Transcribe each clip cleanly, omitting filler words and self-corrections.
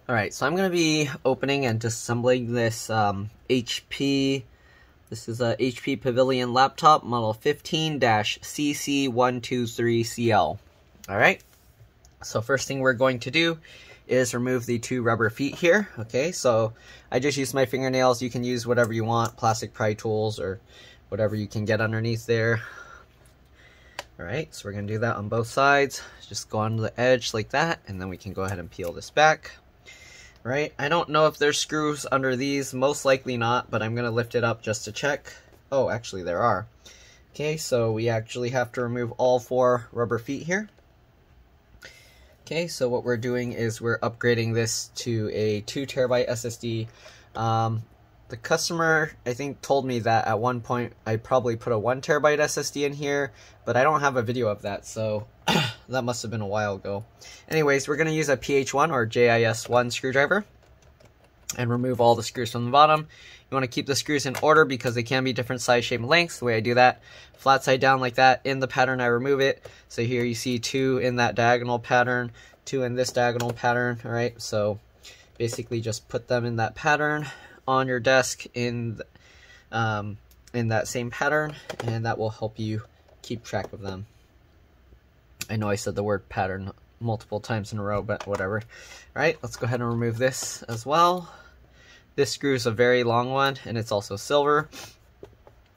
Alright, so I'm going to be opening and disassembling this HP. This is a HP Pavilion laptop, model 15-CC123CL. Alright, so first thing we're going to do is remove the two rubber feet here. Okay, so I just used my fingernails. You can use whatever you want, plastic pry tools or whatever you can get underneath there. Alright, so we're going to do that on both sides. Just go on the edge like that, and then we can go ahead and peel this back. Right, I don't know if there's screws under these, most likely not, but I'm going to lift it up just to check. Oh, actually there are. Okay, so we actually have to remove all four rubber feet here. Okay, so what we're doing is we're upgrading this to a 2 terabyte SSD. The customer, I think, told me that at one point I probably put a 1 terabyte SSD in here, but I don't have a video of that, so that must have been a while ago. Anyways, we're going to use a PH1 or JIS1 screwdriver and remove all the screws from the bottom. You want to keep the screws in order because they can be different size, shape, and lengths. The way I do that, flat side down like that. In the pattern, I remove it. So here you see 2 in that diagonal pattern, 2 in this diagonal pattern. All right, so basically just put them in that pattern on your desk in that same pattern, and that will help you keep track of them. I know I said the word pattern multiple times in a row, but whatever. All right, let's go ahead and remove this as well. This screw is a very long one, and it's also silver.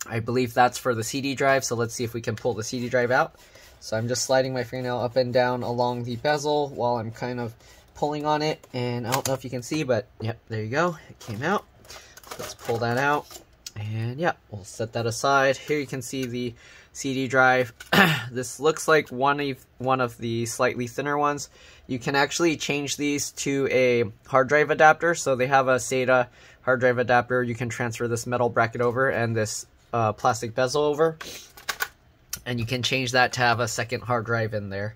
I believe that's for the CD drive, so let's see if we can pull the CD drive out. So I'm just sliding my fingernail up and down along the bezel while I'm kind of pulling on it, and I don't know if you can see, but yep, there you go, it came out. Let's pull that out, and yeah, we'll set that aside. Here you can see the CD drive. This looks like one of the slightly thinner ones. You can actually change these to a hard drive adapter. So they have a SATA hard drive adapter. You can transfer this metal bracket over and this plastic bezel over, and you can change that to have a second hard drive in there.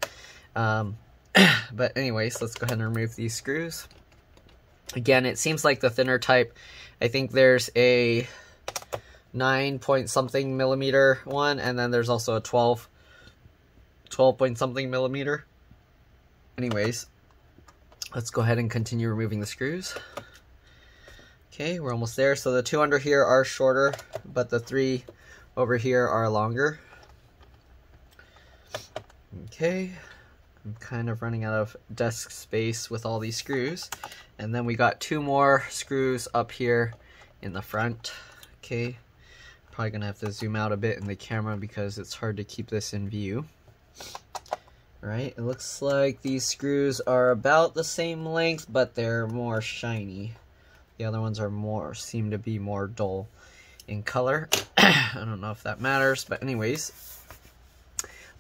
But anyways, let's go ahead and remove these screws. Again, it seems like the thinner type. I think there's a 9 point something millimeter one, and then there's also a 12 point something millimeter. Anyways, let's go ahead and continue removing the screws. Okay, we're almost there. So the 2 under here are shorter, but the 3 over here are longer. Okay, I'm kind of running out of desk space with all these screws. And then we got 2 more screws up here in the front. Okay, probably gonna have to zoom out a bit in the camera because it's hard to keep this in view. Right, it looks like these screws are about the same length, but they're more shiny. The other ones are seem to be more dull in color. I don't know if that matters, but anyways,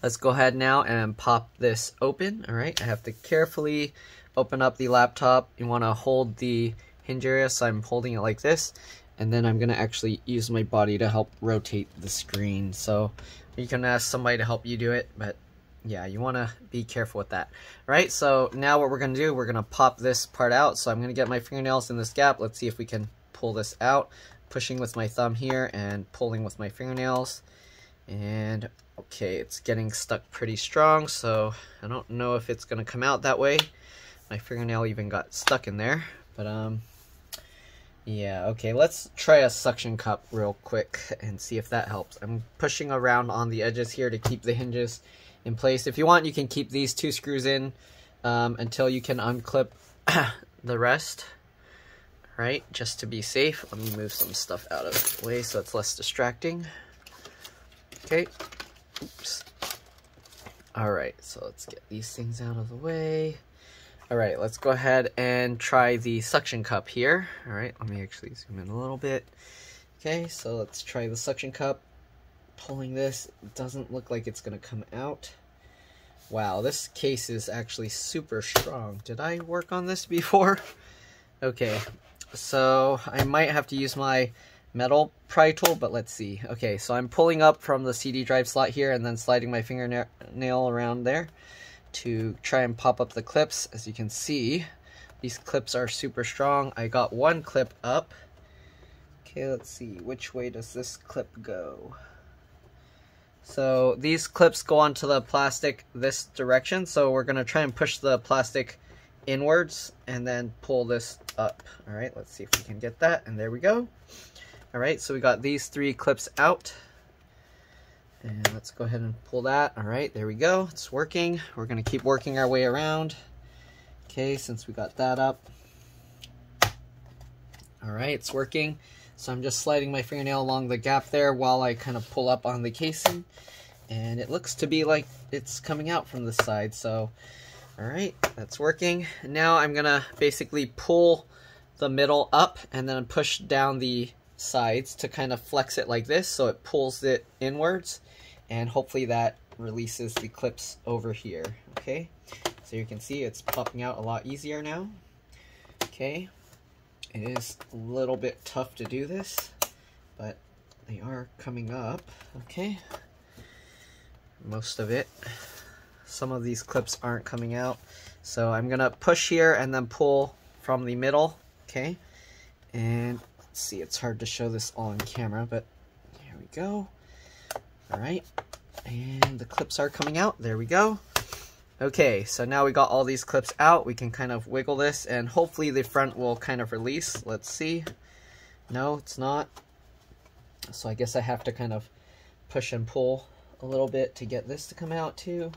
let's go ahead now and pop this open. All right, I have to carefully open up the laptop. You want to hold the hinge area, so I'm holding it like this, and then I'm going to actually use my body to help rotate the screen. So you can ask somebody to help you do it, but yeah, you want to be careful with that. Right, so now what we're going to do, we're going to pop this part out. So I'm going to get my fingernails in this gap. Let's see if we can pull this out, pushing with my thumb here and pulling with my fingernails. And okay, it's getting stuck pretty strong, so I don't know if it's going to come out that way. My fingernail even got stuck in there, but yeah, okay, let's try a suction cup real quick and see if that helps. I'm pushing around on the edges here to keep the hinges in place. If you want, you can keep these 2 screws in until you can unclip the rest. Right, just to be safe. Let me move some stuff out of the way so it's less distracting. Okay, oops. Alright, so let's get these things out of the way. Alright, let's go ahead and try the suction cup here. Alright, let me actually zoom in a little bit. Okay, so let's try the suction cup. Pulling this, it doesn't look like it's going to come out. Wow, this case is actually super strong. Did I work on this before? Okay, so I might have to use my metal pry tool, but let's see. Okay, so I'm pulling up from the CD drive slot here and then sliding my fingernail around there to try and pop up the clips. As you can see, these clips are super strong. I got 1 clip up. Okay, let's see, which way does this clip go? So these clips go onto the plastic this direction, so we're going to try and push the plastic inwards and then pull this up. All right, let's see if we can get that, and there we go. All right, so we got these 3 clips out, and let's go ahead and pull that. All right, there we go, it's working. We're gonna keep working our way around. Okay, since we got that up. All right, it's working. So I'm just sliding my fingernail along the gap there while I kind of pull up on the casing, and it looks to be like it's coming out from the side. So all right, that's working. Now I'm gonna basically pull the middle up and then push down the sides to kind of flex it like this, so it pulls it inwards, and hopefully that releases the clips over here. Okay, so you can see it's popping out a lot easier now. Okay, it is a little bit tough to do this, but they are coming up. Okay, most of it. Some of these clips aren't coming out, so I'm gonna push here and then pull from the middle. Okay, and let's see, it's hard to show this all on camera, but here we go. All right, and the clips are coming out. There we go. Okay, so now we got all these clips out. We can kind of wiggle this, and hopefully the front will kind of release. Let's see. No, it's not. So I guess I have to kind of push and pull a little bit to get this to come out too.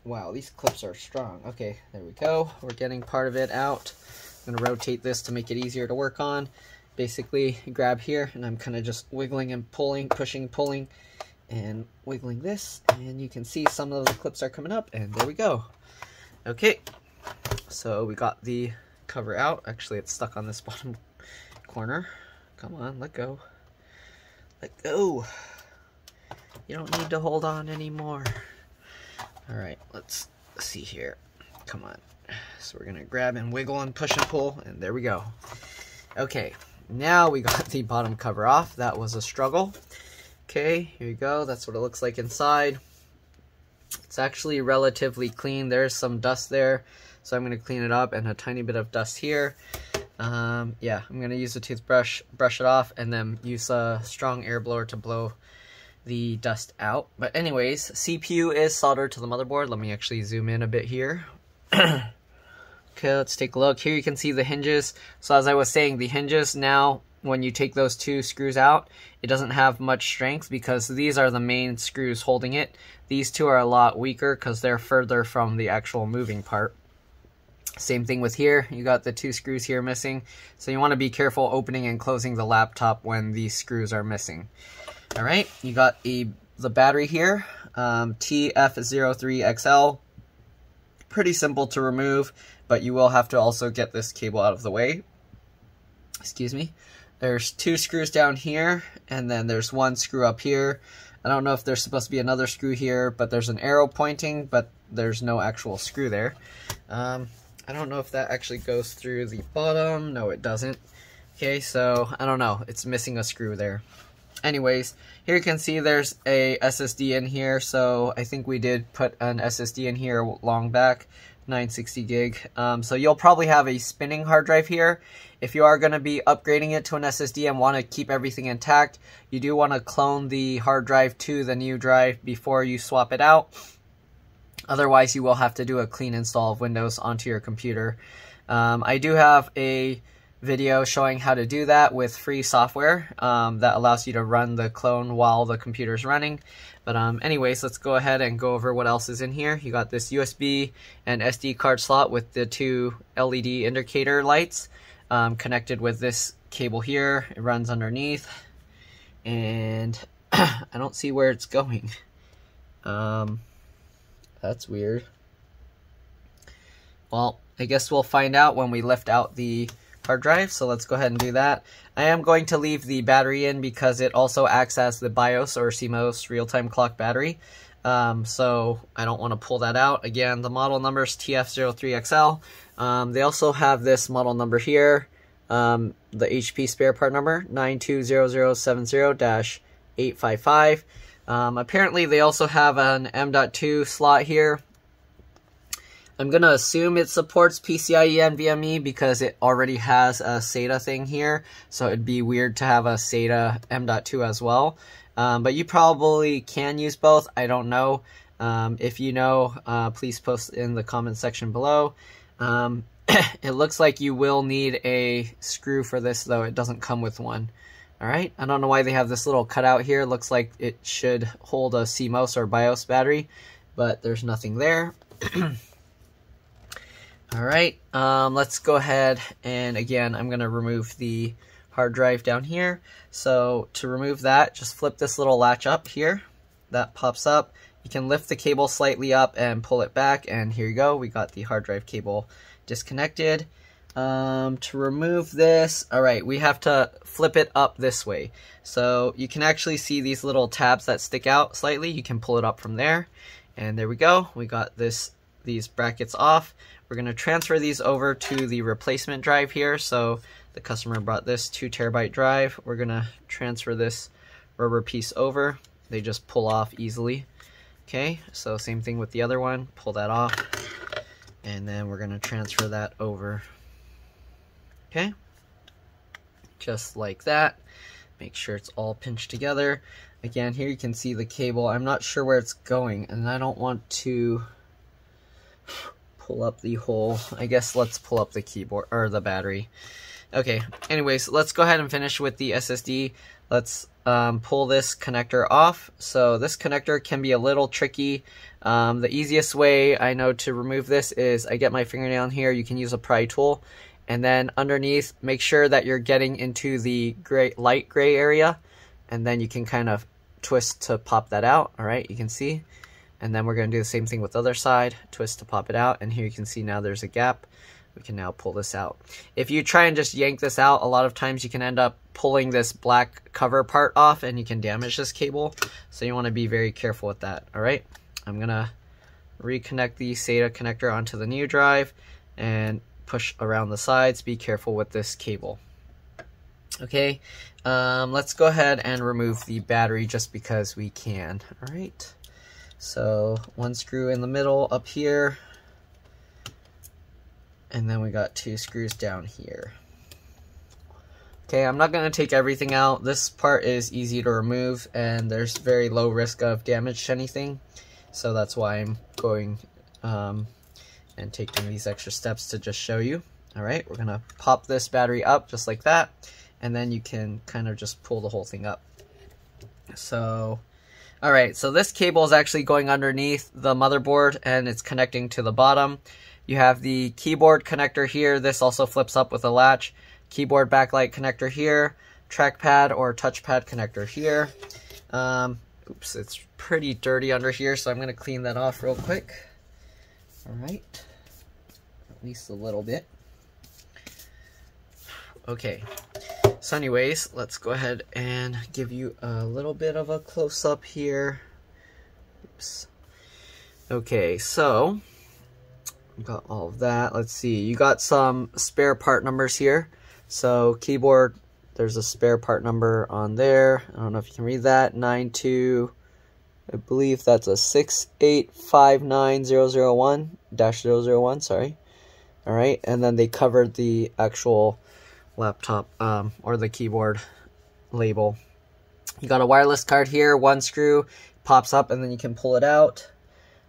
Wow, these clips are strong. Okay, there we go. We're getting part of it out. I'm gonna rotate this to make it easier to work on. Basically, grab here, and I'm kind of just wiggling and pulling, pushing, pulling, and wiggling this, and you can see some of the clips are coming up, and there we go. Okay, so we got the cover out. Actually, it's stuck on this bottom corner. Come on, let go. Let go. You don't need to hold on anymore. All right, let's see here. Come on. So we're gonna grab and wiggle and push and pull, and there we go. Okay, now we got the bottom cover off. That was a struggle. Okay, here you go. That's what it looks like inside. It's actually relatively clean. There's some dust there, so I'm gonna clean it up, and a tiny bit of dust here. Yeah, I'm gonna use a toothbrush, brush it off, and then use a strong air blower to blow the dust out. But anyways, CPU is soldered to the motherboard. Let me actually zoom in a bit here. Okay, let's take a look. Here you can see the hinges. So as I was saying, the hinges now, when you take those 2 screws out, it doesn't have much strength because these are the main screws holding it. These 2 are a lot weaker because they're further from the actual moving part. Same thing with here. You got the 2 screws here missing. So you want to be careful opening and closing the laptop when these screws are missing. All right, you got the battery here, TF03XL. Pretty simple to remove, but you will have to also get this cable out of the way. Excuse me. There's 2 screws down here, and then there's 1 screw up here. I don't know if there's supposed to be another screw here, but there's an arrow pointing, but there's no actual screw there. I don't know if that actually goes through the bottom. No, it doesn't. Okay, so I don't know. It's missing a screw there. Anyways, here you can see there's a SSD in here, so I think we did put an SSD in here long back, 960 gig. So you'll probably have a spinning hard drive here. If you are going to be upgrading it to an SSD and want to keep everything intact, you do want to clone the hard drive to the new drive before you swap it out. Otherwise, you will have to do a clean install of Windows onto your computer. I do have a video showing how to do that with free software that allows you to run the clone while the computer's running. But anyways, let's go ahead and go over what else is in here. You got this USB and SD card slot with the 2 LED indicator lights connected with this cable here. It runs underneath, and I don't see where it's going. That's weird. Well, I guess we'll find out when we lift out the hard drive, so let's go ahead and do that. I am going to leave the battery in because it also acts as the BIOS or CMOS real-time clock battery, so I don't want to pull that out. Again, the model number is TF03XL. They also have this model number here, the HP spare part number 920070-855. Apparently they also have an M.2 slot here. I'm going to assume it supports PCIe and NVMe because it already has a SATA thing here, so it'd be weird to have a SATA M.2 as well. But you probably can use both, I don't know. If you know, please post in the comment section below. It looks like you will need a screw for this, though it doesn't come with one. Alright, I don't know why they have this little cutout here. It looks like it should hold a CMOS or BIOS battery, but there's nothing there. Alright, let's go ahead and again, I'm going to remove the hard drive down here. So to remove that, just flip this little latch up here. That pops up. You can lift the cable slightly up and pull it back, and here you go. We got the hard drive cable disconnected. To remove this, alright, we have to flip it up this way. So you can actually see these little tabs that stick out slightly. You can pull it up from there. And there we go. We got these brackets off. We're going to transfer these over to the replacement drive here. So the customer brought this 2 terabyte drive. We're going to transfer this rubber piece over. They just pull off easily. Okay, so same thing with the other one. Pull that off. And then we're going to transfer that over. Okay, just like that. Make sure it's all pinched together. Again, here you can see the cable. I'm not sure where it's going, and I don't want to pull up the whole. I guess let's pull up the keyboard or the battery. Okay, anyways, let's go ahead and finish with the SSD. Let's pull this connector off. So this connector can be a little tricky. The easiest way I know to remove this is I get my fingernail in here. You can use a pry tool. And then underneath, make sure that you're getting into the light gray area, and then you can kind of twist to pop that out. All right, you can see. And then we're going to do the same thing with the other side, twist to pop it out. And here you can see now there's a gap. We can now pull this out. If you try and just yank this out, a lot of times you can end up pulling this black cover part off, and you can damage this cable. So you want to be very careful with that. All right, I'm going to reconnect the SATA connector onto the new drive and push around the sides. Be careful with this cable. Okay, let's go ahead and remove the battery just because we can. All right, so 1 screw in the middle up here, and then we got 2 screws down here. Okay, I'm not going to take everything out. This part is easy to remove, and there's very low risk of damage to anything, so that's why I'm going and taking these extra steps to just show you. All right, we're gonna pop this battery up just like that, and then you can kind of just pull the whole thing up. So, all right, so this cable is actually going underneath the motherboard, and it's connecting to the bottom. You have the keyboard connector here. This also flips up with a latch. Keyboard backlight connector here. Trackpad or touchpad connector here. Oops, it's pretty dirty under here, so I'm gonna clean that off real quick. Alright, at least a little bit. Okay, so anyways, let's go ahead and give you a little bit of a close-up here. Oops. Okay, so we got all of that. Let's see, you got some spare part numbers here. So keyboard, there's a spare part number on there. I don't know if you can read that. 92. I believe that's a 6859001-001, sorry. All right, and then they covered the actual laptop or the keyboard label. You got a wireless card here, 1 screw, pops up, and then you can pull it out.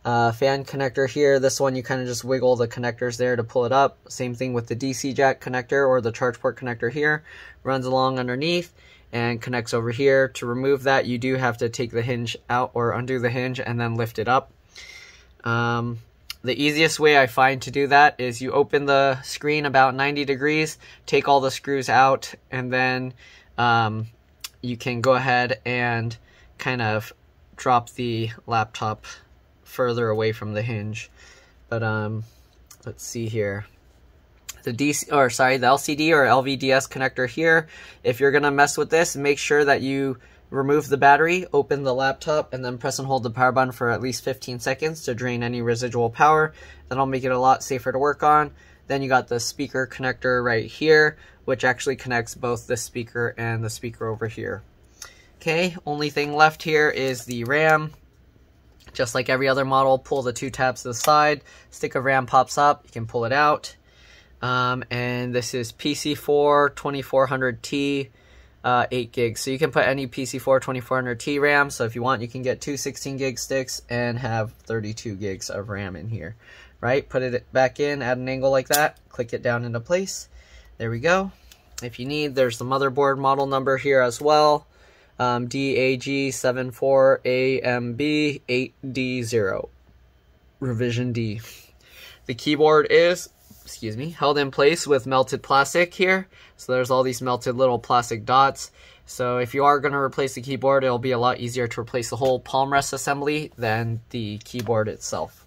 Fan connector here. This one you kind of just wiggle the connectors there to pull it up. Same thing with the DC jack connector or the charge port connector here. Runs along underneath and connects over here. To remove that, you do have to take the hinge out or undo the hinge and then lift it up. The easiest way I find to do that is you open the screen about 90 degrees, take all the screws out, and then you can go ahead and kind of drop the laptop further away from the hinge. But let's see here. The LCD or LVDS connector here. If you're gonna mess with this, make sure that you remove the battery, open the laptop, and then press and hold the power button for at least 15 seconds to drain any residual power. That'll make it a lot safer to work on. Then you got the speaker connector right here, which actually connects both the speaker and the speaker over here. Okay, only thing left here is the RAM. Just like every other model, pull the 2 tabs to the side. Stick of RAM pops up, you can pull it out. And this is PC4 2400T 8 gigs. So you can put any PC4 2400T RAM. So if you want, you can get two 16 gig sticks and have 32 gigs of RAM in here, right? Put it back in at an angle like that, click it down into place. There we go. If you need, there's the motherboard model number here as well. DAG74AMB8D0, revision D. The keyboard is, excuse me, held in place with melted plastic here. So there's all these melted little plastic dots. So if you are going to replace the keyboard, it'll be a lot easier to replace the whole palm rest assembly than the keyboard itself.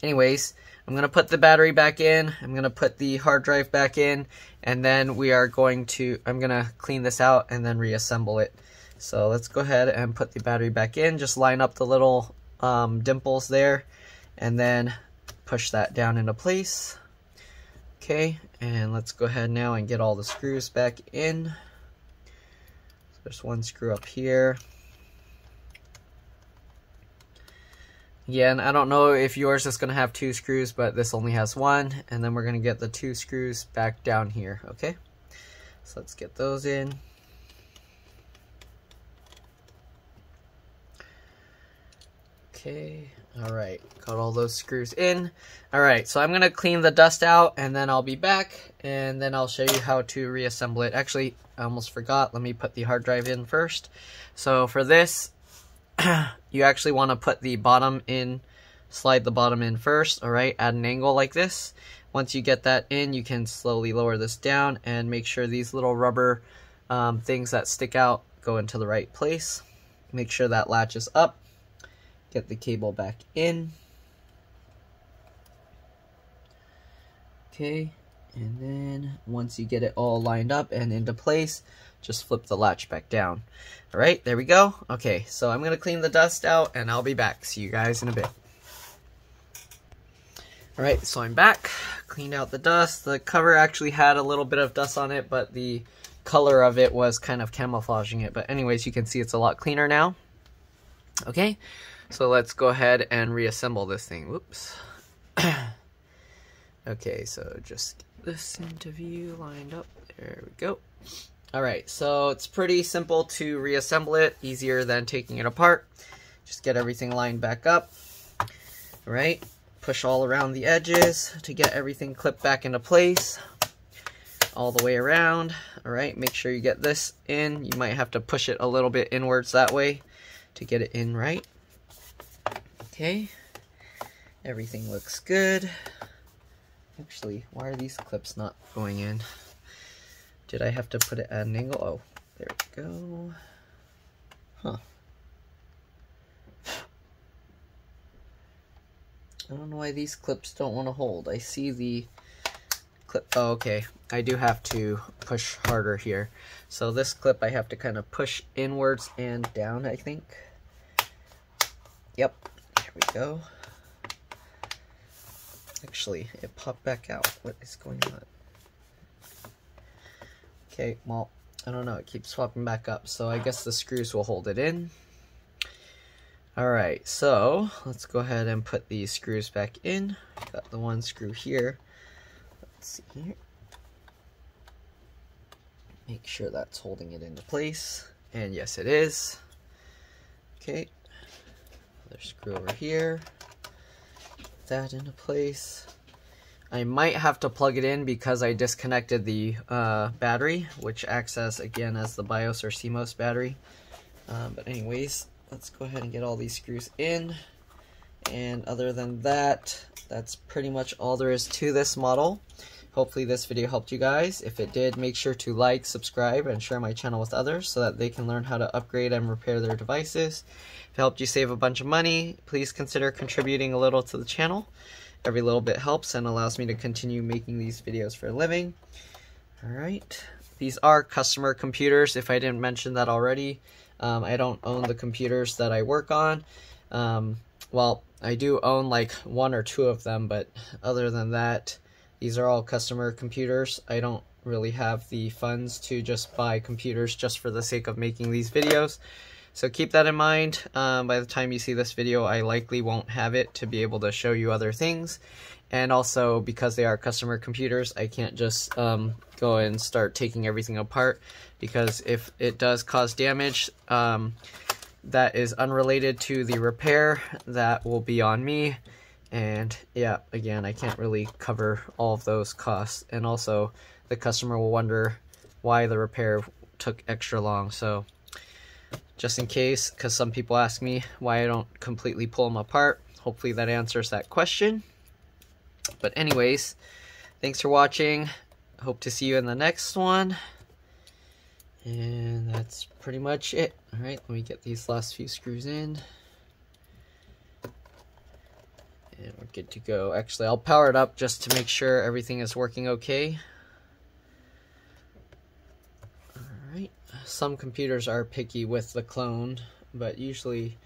Anyways, I'm going to put the battery back in. I'm going to put the hard drive back in. And then I'm going to clean this out and then reassemble it. So let's go ahead and put the battery back in. Just line up the little dimples there. And then push that down into place. Okay, and let's go ahead now and get all the screws back in. So there's one screw up here. Again, I don't know if yours is going to have 2 screws, but this only has 1. And then we're going to get the 2 screws back down here, okay? So let's get those in. Okay, alright, got all those screws in. Alright, so I'm going to clean the dust out, and then I'll be back, and then I'll show you how to reassemble it. Actually, I almost forgot. Let me put the hard drive in first. So for this, you actually want to put the bottom in, slide the bottom in first, alright, at an angle like this. Once you get that in, you can slowly lower this down and make sure these little rubber things that stick out go into the right place. Make sure that latches up. Get the cable back in. Okay, and then once you get it all lined up and into place, just flip the latch back down. Alright, there we go. Okay, so I'm going to clean the dust out and I'll be back. See you guys in a bit. Alright, so I'm back. Cleaned out the dust. The cover actually had a little bit of dust on it, but the color of it was kind of camouflaging it. But anyways, you can see it's a lot cleaner now. Okay, so let's go ahead and reassemble this thing. Whoops. Okay, so just get this into view, lined up. There we go. Alright, so it's pretty simple to reassemble it, easier than taking it apart. Just get everything lined back up. Alright, push all around the edges to get everything clipped back into place. All the way around. Alright, make sure you get this in. You might have to push it a little bit inwards that way to get it in right. Okay, everything looks good. Actually, why are these clips not going in? Did I have to put it at an angle? Oh, there we go. Huh. I don't know why these clips don't want to hold. I see the clip. Oh, okay. I do have to push harder here. So this clip I have to kind of push inwards and down, I think. Yep. There we go. Actually, it popped back out. What is going on? Okay, well, I don't know. It keeps swapping back up. So I guess the screws will hold it in. Alright, so let's go ahead and put these screws back in. Got the one screw here. Let's see here. Make sure that's holding it into place. And yes, it is. Okay. Another screw over here. Put that into place. I might have to plug it in because I disconnected the battery, which acts as, again, as the BIOS or CMOS battery. But anyways, let's go ahead and get all these screws in. And other than that, that's pretty much all there is to this model. Hopefully this video helped you guys. If it did, make sure to like, subscribe, and share my channel with others so that they can learn how to upgrade and repair their devices. If it helped you save a bunch of money, please consider contributing a little to the channel. Every little bit helps and allows me to continue making these videos for a living. Alright, these are customer computers, if I didn't mention that already. I don't own the computers that I work on. Well, I do own like 1 or 2 of them, but other than that, these are all customer computers. I don't really have the funds to just buy computers just for the sake of making these videos. So keep that in mind. By the time you see this video, I likely won't have it to be able to show you other things. And also, because they are customer computers, I can't just go and start taking everything apart, because if it does cause damage that is unrelated to the repair, that will be on me. And yeah, again, I can't really cover all of those costs. And also, the customer will wonder why the repair took extra long. So just in case, because some people ask me why I don't completely pull them apart, hopefully that answers that question. But anyways, thanks for watching. Hope to see you in the next one. And that's pretty much it. All right, let me get these last few screws in. And we're good to go. Actually, I'll power it up just to make sure everything is working okay. Alright, some computers are picky with the clone, but usually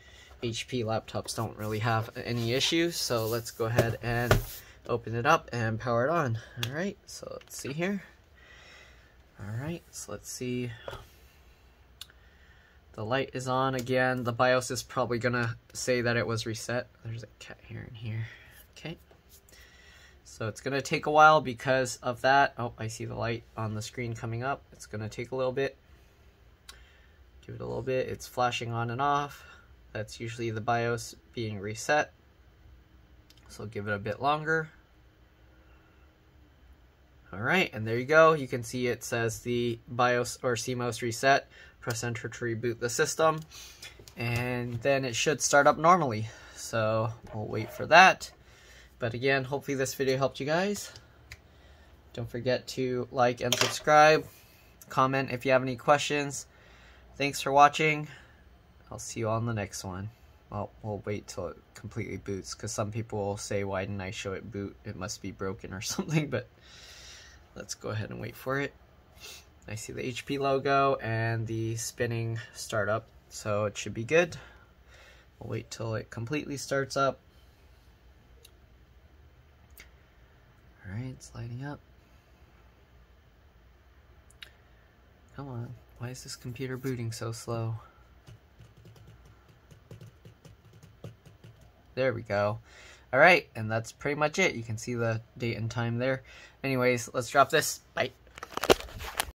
HP laptops don't really have any issues. So let's go ahead and open it up and power it on. Alright, so let's see here. Alright, so let's see. The light is on again. The BIOS is probably gonna say that it was reset. There's a cat here and here. Okay. So it's gonna take a while because of that. Oh, I see the light on the screen coming up. It's gonna take a little bit. Give it a little bit. It's flashing on and off. That's usually the BIOS being reset. So give it a bit longer. Alright, and there you go. You can see it says the BIOS or CMOS reset. Press enter to reboot the system. And then it should start up normally. So we'll wait for that. But again, hopefully this video helped you guys. Don't forget to like and subscribe. Comment if you have any questions. Thanks for watching. I'll see you on the next one. Well, we'll wait till it completely boots, because some people will say, why didn't I show it boot? It must be broken or something, but let's go ahead and wait for it. I see the HP logo and the spinning startup, so it should be good. We'll wait till it completely starts up. Alright, it's lighting up. Come on, why is this computer booting so slow? There we go. Alright, and that's pretty much it. You can see the date and time there. Anyways, let's drop this. Bye.